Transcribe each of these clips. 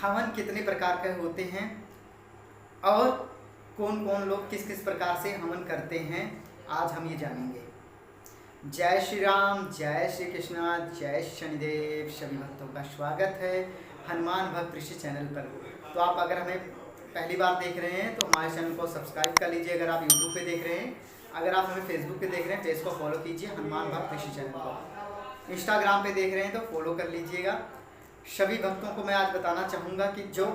हवन कितने प्रकार के होते हैं और कौन कौन लोग किस किस प्रकार से हवन करते हैं, आज हम ये जानेंगे। जय श्री राम, जय श्री कृष्णा, जय शनिदेव। सभी भक्तों का स्वागत है हनुमान भक्त ऋषि चैनल पर। तो आप अगर हमें पहली बार देख रहे हैं तो हमारे चैनल को सब्सक्राइब कर लीजिए। अगर आप यूट्यूब पे देख रहे हैं, अगर आप हमें फेसबुक पे देख रहे हैं पेज को फॉलो कीजिए हनुमान भक्त ऋषि चैनल को। इंस्टाग्राम पे देख रहे हैं तो फॉलो कर लीजिएगा। सभी भक्तों को मैं आज बताना चाहूँगा कि जो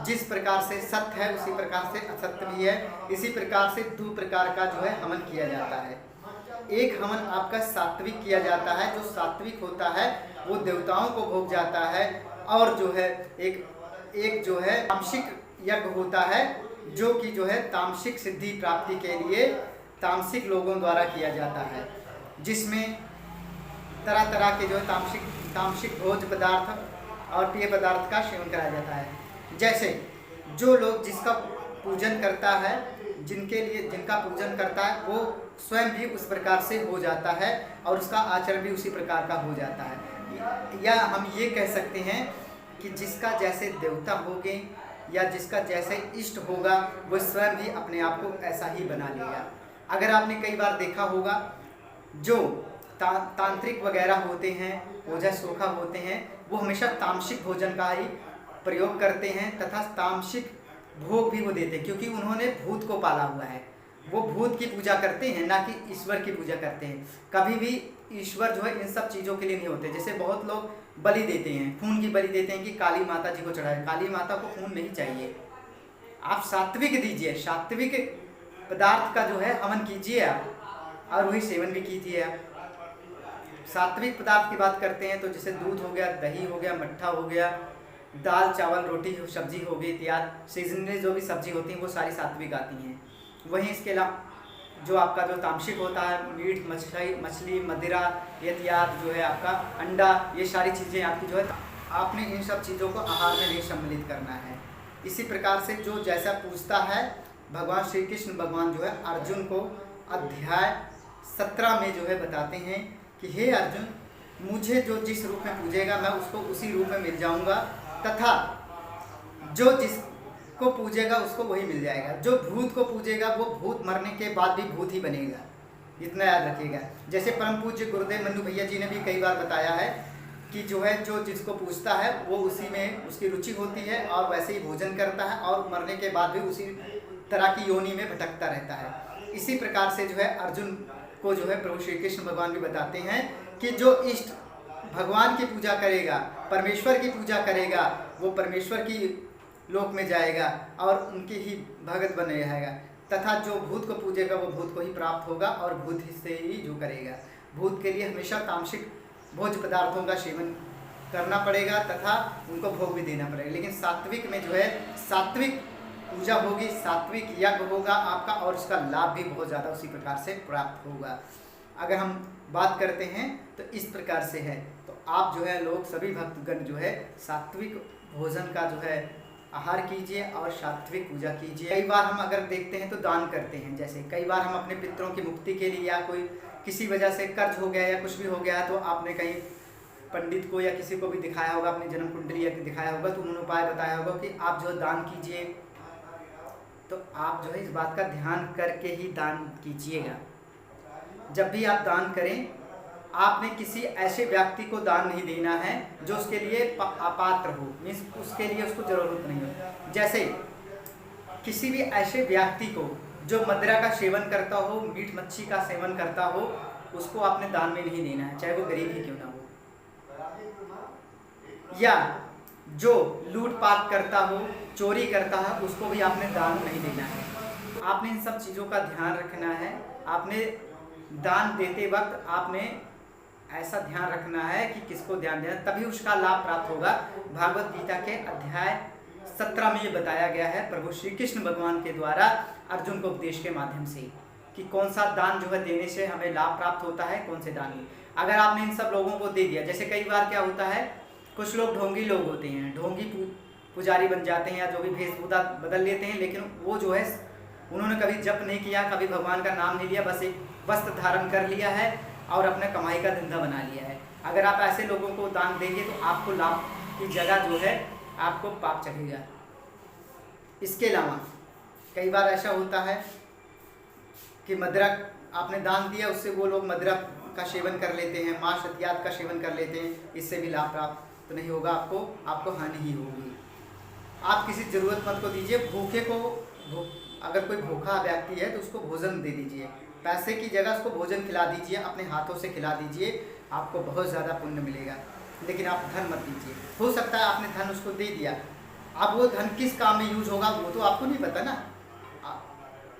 जिस प्रकार से सत्य है उसी प्रकार से असत्य भी है। इसी प्रकार से दो प्रकार का जो है हवन किया जाता है। एक हवन आपका सात्विक किया जाता है, जो सात्विक होता है वो देवताओं को भोग जाता है, और जो है एक जो है तामसिक यज्ञ होता है, जो कि जो है तामसिक सिद्धि प्राप्ति के लिए तामसिक लोगों द्वारा किया जाता है, जिसमें तरह तरह के जो है तामसिक भोज्य पदार्थ और पेय पदार्थ का सेवन कराया जाता है। जैसे जो लोग जिसका पूजन करता है, जिनका पूजन करता है वो स्वयं भी उस प्रकार से हो जाता है और उसका आचरण भी उसी प्रकार का हो जाता है। या हम ये कह सकते हैं कि जिसका जैसे देवता होंगे या जिसका जैसे इष्ट होगा वो स्वयं भी अपने आप को ऐसा ही बना लेगा। अगर आपने कई बार देखा होगा जो तांत्रिक वगैरह होते हैं, ओझा सोखा होते हैं, वो हमेशा तामसिक भोजन का ही प्रयोग करते हैं तथा तामसिक भोग भी वो देते हैं, क्योंकि उन्होंने भूत को पाला हुआ है। वो भूत की पूजा करते हैं, ना कि ईश्वर की पूजा करते हैं। कभी भी ईश्वर जो है इन सब चीज़ों के लिए नहीं होते। जैसे बहुत लोग बलि देते हैं, खून की बलि देते हैं कि काली माता जी को चढ़ाए। काली माता को खून नहीं चाहिए, आप सात्विक दीजिए, सात्विक पदार्थ का जो है हवन कीजिए आप, और वही सेवन भी कीजिए आप। सात्विक पदार्थ की बात करते हैं तो जैसे दूध हो गया, दही हो गया, मट्ठा हो गया, दाल चावल रोटी सब्जी हो गई इत्यादि। सीजनली जो भी सब्जी होती हैं वो सारी सात्विक आती हैं। वहीं इसके अलावा जो आपका जो तामसिक होता है, मीट मछली मदिरा इत्यादि जो है आपका अंडा, ये सारी चीज़ें आपकी जो है आपने इन सब चीज़ों को आहार में नहीं सम्मिलित करना है। इसी प्रकार से जो जैसा पूछता है, भगवान श्री कृष्ण भगवान जो है अर्जुन को अध्याय 17 में जो है बताते हैं कि हे अर्जुन, मुझे जो जिस रूप में पूजेगा मैं उसको उसी रूप में मिल जाऊंगा, तथा जो जिसको पूजेगा उसको वही मिल जाएगा। जो भूत को पूजेगा वो भूत मरने के बाद भी भूत ही बनेगा, इतना याद रखिएगा। जैसे परम पूज्य गुरुदेव मनु भैया जी ने भी कई बार बताया है कि जो है जो जिसको पूजता है वो उसी में उसकी रुचि होती है और वैसे ही भोजन करता है और मरने के बाद भी उसी तरह की योनि में भटकता रहता है। इसी प्रकार से जो है अर्जुन को जो है प्रभु श्री कृष्ण भगवान भी बताते हैं कि जो इष्ट भगवान की पूजा करेगा, परमेश्वर की पूजा करेगा, वो परमेश्वर की लोक में जाएगा और उनकी ही भगत बने रहेगा, तथा जो भूत को पूजेगा वो भूत को ही प्राप्त होगा और भूत से ही जो करेगा। भूत के लिए हमेशा तामसिक भोज्य पदार्थों का सेवन करना पड़ेगा तथा उनको भोग भी देना पड़ेगा। लेकिन सात्विक में जो है सात्विक पूजा होगी, सात्विक यज्ञ होगा आपका, और उसका लाभ भी बहुत ज़्यादा उसी प्रकार से प्राप्त होगा। अगर हम बात करते हैं तो इस प्रकार से है। तो आप जो है लोग सभी भक्तगण जो है सात्विक भोजन का जो है आहार कीजिए और सात्विक पूजा कीजिए। कई बार हम अगर देखते हैं तो दान करते हैं। जैसे कई बार हम अपने पितरों की मुक्ति के लिए या कोई किसी वजह से कर्ज हो गया या कुछ भी हो गया तो आपने कहीं पंडित को या किसी को भी दिखाया होगा, अपनी जन्म कुंडली दिखाया होगा, तो उन्होंने उपाय बताया होगा कि आप जो दान कीजिए। तो आप जो है इस बात का ध्यान करके ही दान कीजिएगा। जब भी आप दान करें, आपने किसी ऐसे व्यक्ति को दान नहीं देना है जो उसके लिए अपात्र हो, मीन्स उसके लिए उसको जरूरत नहीं हो। जैसे किसी भी ऐसे व्यक्ति को जो मदिरा का सेवन करता हो, मीट मच्छी का सेवन करता हो, उसको आपने दान में नहीं देना है, चाहे वो गरीब ही क्यों ना हो। या जो लूटपाट करता हो, चोरी करता है, उसको भी आपने दान नहीं देना है। आपने इन सब चीज़ों का ध्यान रखना है। आपने दान देते वक्त आपने ऐसा ध्यान रखना है कि किसको ध्यान देना, तभी उसका लाभ प्राप्त होगा। भागवत गीता के अध्याय 17 में ये बताया गया है प्रभु श्री कृष्ण भगवान के द्वारा अर्जुन को उपदेश के माध्यम से कि कौन सा दान जो है देने से हमें लाभ प्राप्त होता है, कौन से दान नहीं। अगर आपने इन सब लोगों को दे दिया, जैसे कई बार क्या होता है, कुछ लोग ढोंगी लोग होते हैं, ढोंगी पुजारी बन जाते हैं या जो भी वेशभूषा बदल लेते हैं, लेकिन वो जो है उन्होंने कभी जप नहीं किया, कभी भगवान का नाम नहीं लिया, बस एक वस्त्र धारण कर लिया है और अपने कमाई का धंधा बना लिया है। अगर आप ऐसे लोगों को दान देंगे तो आपको लाभ की जगह जो है आपको पाप चढ़ेगा। इसके अलावा कई बार ऐसा होता है कि मदिरा आपने दान दिया, उससे वो लोग मदिरा का सेवन कर लेते हैं, मांस इत्यादि का सेवन कर लेते हैं, इससे भी लाभ प्राप्त तो नहीं होगा, आपको हानि ही होगी। आप किसी ज़रूरतमंद को दीजिए, भूखे को अगर कोई भूखा व्यक्ति है तो उसको भोजन दे दीजिए, पैसे की जगह उसको भोजन खिला दीजिए, अपने हाथों से खिला दीजिए, आपको बहुत ज़्यादा पुण्य मिलेगा। लेकिन आप धन मत दीजिए। हो सकता है आपने धन उसको दे दिया, अब वो धन किस काम में यूज होगा वो तो आपको नहीं पता ना।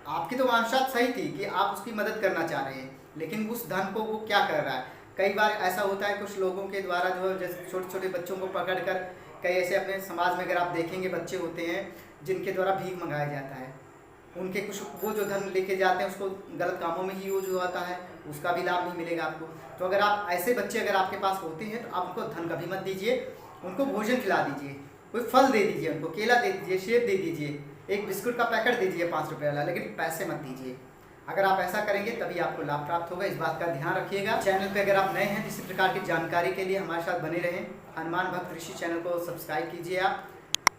आपकी तो वांछा सही थी कि आप उसकी मदद करना चाह रहे हैं, लेकिन उस धन को वो क्या कर रहा है। कई बार ऐसा होता है कुछ लोगों के द्वारा जो जैसे छोटे छोटे बच्चों को पकड़कर, कई ऐसे अपने समाज में अगर आप देखेंगे बच्चे होते हैं जिनके द्वारा भीख मंगाया जाता है, उनके कुछ वो जो धन लेके जाते हैं उसको गलत कामों में ही यूज होता है, उसका भी लाभ नहीं मिलेगा आपको। तो अगर आप ऐसे बच्चे अगर आपके पास होते हैं तो आप उनको धन कभी मत दीजिए, उनको भोजन खिला दीजिए, कोई फल दे दीजिए, उनको केला दे दीजिए, सेब दे दीजिए, एक बिस्कुट का पैकेट दीजिए 5 रुपये वाला, लेकिन पैसे मत दीजिए। अगर आप ऐसा करेंगे तभी आपको लाभ प्राप्त होगा, इस बात का ध्यान रखिएगा। चैनल पे अगर आप नए हैं, इसी प्रकार की जानकारी के लिए हमारे साथ बने रहें। हनुमान भक्त ऋषि चैनल को सब्सक्राइब कीजिए, आप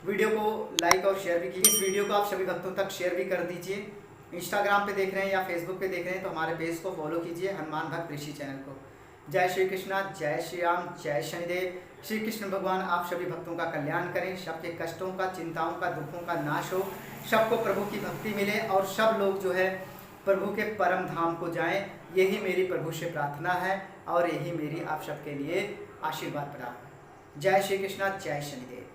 वीडियो को लाइक और शेयर भी कीजिए। इस वीडियो को आप सभी भक्तों तक शेयर भी कर दीजिए। इंस्टाग्राम पे देख रहे हैं या फेसबुक पे देख रहे हैं तो हमारे पेज को फॉलो कीजिए, हनुमान भक्त ऋषि चैनल को। जय श्री कृष्णा, जय श्री राम, जय शनिदेव। श्री कृष्ण भगवान आप सभी भक्तों का कल्याण करें, सबके कष्टों का, चिंताओं का, दुखों का नाश हो, सबको प्रभु की भक्ति मिले और सब लोग जो है प्रभु के परम धाम को जाएं, यही मेरी प्रभु से प्रार्थना है और यही मेरी आप सबके लिए आशीर्वाद प्राप्त है। जय श्री कृष्णा, जय शनिदेव।